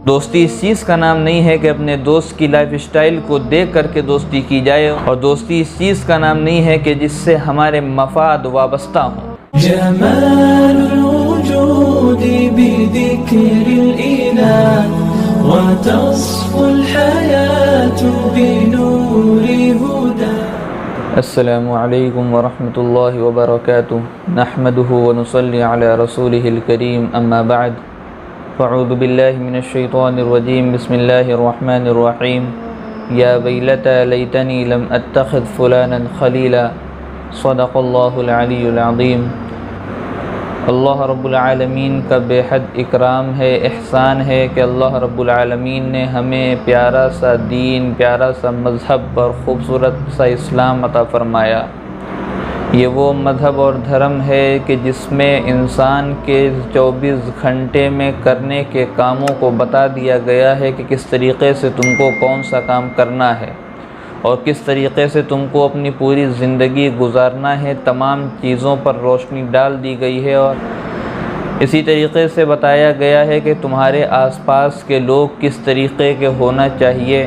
دوستی اس چیز کا نام نہیں ہے کہ اپنے دوست کی لائف اسٹائل کو دیکھ کر کے دوستی کی جائے، اور دوستی اس چیز کا نام نہیں ہے کہ جس سے ہمارے مفاد وابستہ ہوں۔ جمال الوجود بذكر الإله وتصفو الحياة بنور هدى۔ السلام علیکم ورحمۃ اللہ وبرکاتہ، نحمده ونصلی علی رسولہ الکریم، اما بعد فاعوذ باللہ من الشیطان الرجیم، بسم اللہ الرحمن الرحیم۔ یا ویلتی لیتنی لم اتخذ فلانا خلیلا، صدق اللہ العلی العظیم۔ اللہ رب العالمین کا بے حد اکرام ہے، احسان ہے کہ اللہ رب العالمین نے ہمیں پیارا سا دین، پیارا سا مذہب اور خوبصورت سا اسلام عطا فرمایا۔ یہ وہ مذہب اور دھرم ہے کہ جس میں انسان کے 24 گھنٹے میں کرنے کے کاموں کو بتا دیا گیا ہے کہ کس طریقے سے تم کو کون سا کام کرنا ہے اور کس طریقے سے تم کو اپنی پوری زندگی گزارنا ہے۔ تمام چیزوں پر روشنی ڈال دی گئی ہے، اور اسی طریقے سے بتایا گیا ہے کہ تمہارے آس پاس کے لوگ کس طریقے کے ہونا چاہیے،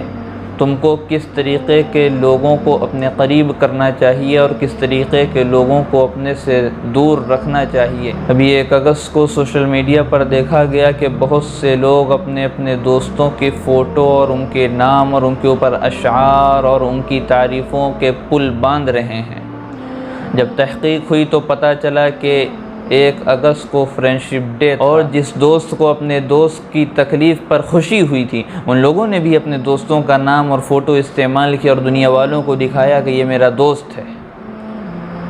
تم کو کس طریقے کے لوگوں کو اپنے قریب کرنا چاہیے اور کس طریقے کے لوگوں کو اپنے سے دور رکھنا چاہیے۔ ابھی 1 اگست کو سوشل میڈیا پر دیکھا گیا کہ بہت سے لوگ اپنے دوستوں کی فوٹو اور ان کے نام اور ان کے اوپر اشعار اور ان کی تعریفوں کے پل باندھ رہے ہیں۔ جب تحقیق ہوئی تو پتہ چلا کہ 1 اگست کو فرینڈشپ ڈے، اور جس دوست کو اپنے دوست کی تکلیف پر خوشی ہوئی تھی، ان لوگوں نے بھی اپنے دوستوں کا نام اور فوٹو استعمال کیا اور دنیا والوں کو دکھایا کہ یہ میرا دوست ہے۔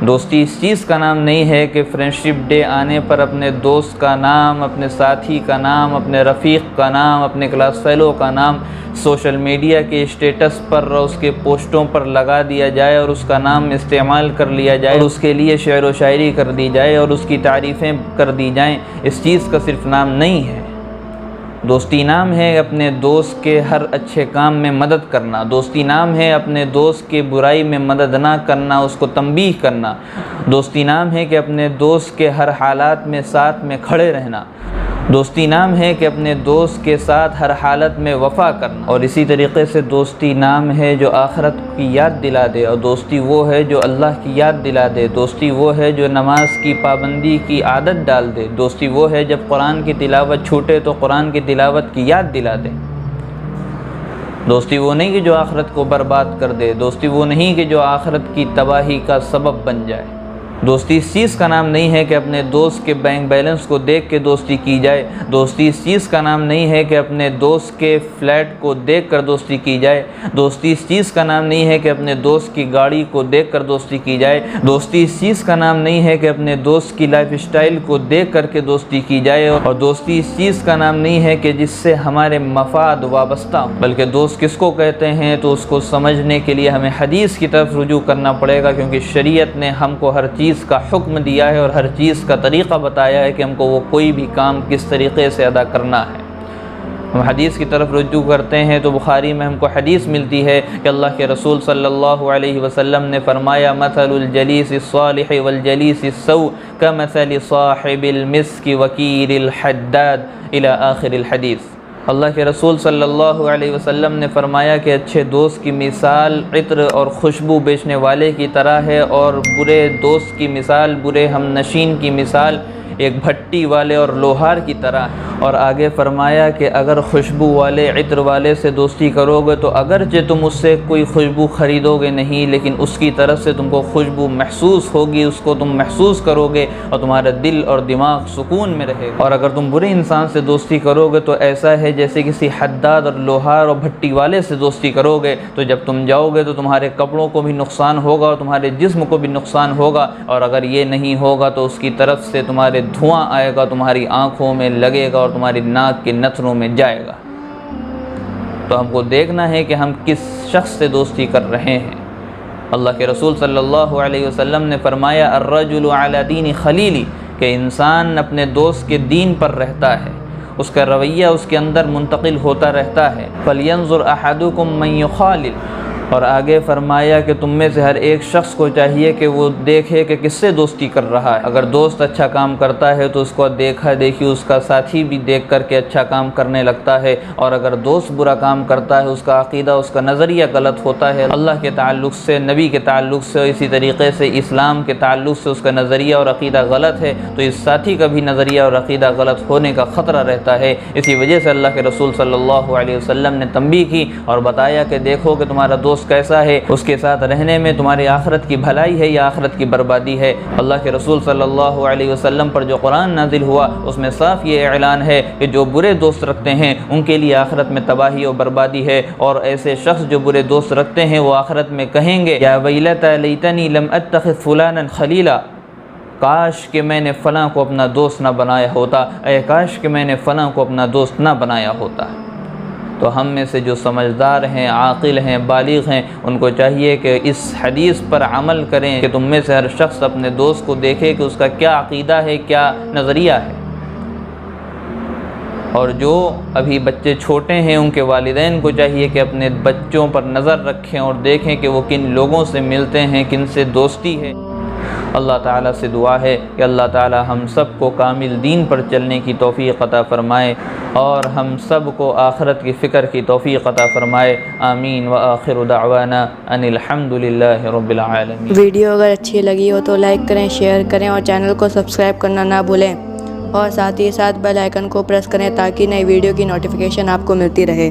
دوستی اس چیز کا نام نہیں ہے کہ فرینڈشپ ڈے آنے پر اپنے دوست کا نام، اپنے ساتھی کا نام، اپنے رفیق کا نام، اپنے کلاس فیلو کا نام سوشل میڈیا کے اسٹیٹس پر اور اس کے پوسٹوں پر لگا دیا جائے اور اس کا نام استعمال کر لیا جائے اور اس کے لیے شعر و شاعری کر دی جائے اور اس کی تعریفیں کر دی جائیں۔ اس چیز کا صرف نام نہیں ہے۔ دوستی نام ہے اپنے دوست کے ہر اچھے کام میں مدد کرنا، دوستی نام ہے اپنے دوست کے برائی میں مدد نہ کرنا، اس کو تنبیہ کرنا، دوستی نام ہے کہ اپنے دوست کے ہر حالات میں ساتھ میں کھڑے رہنا، دوستی نام ہے کہ اپنے دوست کے ساتھ ہر حالت میں وفا کرنا، اور اسی طریقے سے دوستی نام ہے جو آخرت کی یاد دلا دے، اور دوستی وہ ہے جو اللہ کی یاد دلا دے، دوستی وہ ہے جو نماز کی پابندی کی عادت ڈال دے، دوستی وہ ہے جب قرآن کی تلاوت چھوٹے تو قرآن کی تلاوت کی یاد دلا دے۔ دوستی وہ نہیں کہ جو آخرت کو برباد کر دے، دوستی وہ نہیں کہ جو آخرت کی تباہی کا سبب بن جائے۔ دوستی اس چیز کا نام نہیں ہے کہ اپنے دوست کے بینک بیلنس کو دیکھ کے دوستی کی جائے، دوستی اس چیز کا نام نہیں ہے کہ اپنے دوست کے فلیٹ کو دیکھ کر دوستی کی جائے، دوستی اس چیز کا نام نہیں ہے کہ اپنے دوست کی گاڑی کو دیکھ کر دوستی کی جائے، دوستی اس چیز کا نام نہیں ہے کہ اپنے دوست کی لائف اسٹائل کو دیکھ کر کے دوستی کی جائے، اور دوستی اس چیز کا نام نہیں ہے کہ جس سے ہمارے مفاد وابستہ ہوں، بلکہ دوست کس کو کہتے ہیں تو اس کو سمجھنے کے لیے ہمیں حدیث کی طرف رجوع کرنا پڑے گا، کیونکہ شریعت نے ہم کو ہر چیز کا حکم دیا ہے اور ہر چیز کا طریقہ بتایا ہے کہ ہم کو وہ کوئی بھی کام کس طریقے سے ادا کرنا ہے۔ ہم حدیث کی طرف رجوع کرتے ہیں تو بخاری میں ہم کو حدیث ملتی ہے کہ اللہ کے رسول صلی اللہ علیہ وسلم نے فرمایا، مثل الجلیس الصالح والجلیس السوء کمثل صاحب المسک وکیل الحداد الی آخر الحدیث۔ اللہ کے رسول صلی اللہ علیہ وسلم نے فرمایا کہ اچھے دوست کی مثال عطر اور خوشبو بیچنے والے کی طرح ہے، اور برے دوست کی مثال، برے ہم نشین کی مثال ایک بھٹی والے اور لوہار کی طرح ہے۔ اور آگے فرمایا کہ اگر خوشبو والے، عطر والے سے دوستی کرو گے تو اگرچہ تم اس سے کوئی خوشبو خریدو گے نہیں، لیکن اس کی طرف سے تم کو خوشبو محسوس ہوگی، اس کو تم محسوس کرو گے اور تمہارا دل اور دماغ سکون میں رہے گا۔ اور اگر تم برے انسان سے دوستی کرو گے تو ایسا ہے جیسے کسی حداد اور لوہار اور بھٹی والے سے دوستی کرو گے، تو جب تم جاؤ گے تو تمہارے کپڑوں کو بھی نقصان ہوگا اور تمہارے جسم کو بھی نقصان ہوگا، اور اگر یہ نہیں ہوگا تو اس کی طرف سے تمہارے دھواں آئے گا، تمہاری آنکھوں میں لگے گا اور تمہاری ناک کے نتھنوں میں جائے گا۔ تو ہم کو دیکھنا ہے کہ ہم کس شخص سے دوستی کر رہے ہیں۔ اللہ کے رسول صلی اللہ علیہ وسلم نے فرمایا، الرجل علی دین خلیلی، کہ انسان اپنے دوست کے دین پر رہتا ہے، اس کا رویہ اس کے اندر منتقل ہوتا رہتا ہے۔ فَلْيَنْظُرْ أَحَدُكُمْ مَنْ يُخَالِلُ، اور آگے فرمایا کہ تم میں سے ہر ایک شخص کو چاہیے کہ وہ دیکھے کہ کس سے دوستی کر رہا ہے۔ اگر دوست اچھا کام کرتا ہے تو اس کو دیکھا دیکھی اس کا ساتھی بھی دیکھ کر کے اچھا کام کرنے لگتا ہے، اور اگر دوست برا کام کرتا ہے، اس کا عقیدہ، اس کا نظریہ غلط ہوتا ہے، اللہ کے تعلق سے، نبی کے تعلق سے، اسی طریقے سے اسلام کے تعلق سے اس کا نظریہ اور عقیدہ غلط ہے، تو اس ساتھی کا بھی نظریہ اور عقیدہ غلط ہونے کا خطرہ رہتا ہے۔ اسی وجہ سے اللہ کے رسول صلی اللہ علیہ وسلم نے تنبیہ کی اور بتایا کہ دیکھو کہ تمہارا دوست کیسا ہے، اس کے ساتھ رہنے میں تمہاری آخرت کی بھلائی ہے یا آخرت کی بربادی ہے۔ اللہ کے رسول صلی اللہ علیہ وسلم پر جو قرآن نازل ہوا اس میں صاف یہ اعلان ہے کہ جو برے دوست رکھتے ہیں ان کے لیے آخرت میں تباہی و بربادی ہے، اور ایسے شخص جو برے دوست رکھتے ہیں وہ آخرت میں کہیں گے یا ویلتا لیتنی لم اتخذ فلانا خلیلا، کاش کہ میں نے فلاں کو اپنا دوست نہ بنایا ہوتا، اے کاش کہ میں نے فلاں کو اپنا دوست نہ بنایا ہوتا۔ تو ہم میں سے جو سمجھدار ہیں، عاقل ہیں، بالغ ہیں، ان کو چاہیے کہ اس حدیث پر عمل کریں کہ تم میں سے ہر شخص اپنے دوست کو دیکھے کہ اس کا کیا عقیدہ ہے، کیا نظریہ ہے۔ اور جو ابھی بچے چھوٹے ہیں ان کے والدین کو چاہیے کہ اپنے بچوں پر نظر رکھیں اور دیکھیں کہ وہ کن لوگوں سے ملتے ہیں، کن سے دوستی ہے۔ اللہ تعالیٰ سے دعا ہے کہ اللہ تعالیٰ ہم سب کو کامل دین پر چلنے کی توفیق عطا فرمائے اور ہم سب کو آخرت کی فکر کی توفیق عطا فرمائے۔ آمین وآخر دعوانا ان الحمد للہ رب العالمین۔ ویڈیو اگر اچھی لگی ہو تو لائک کریں، شیئر کریں اور چینل کو سبسکرائب کرنا نہ بھولیں، اور ساتھ ہی ساتھ بیل آئیکن کو پریس کریں تاکہ نئی ویڈیو کی نوٹیفیکیشن آپ کو ملتی رہے۔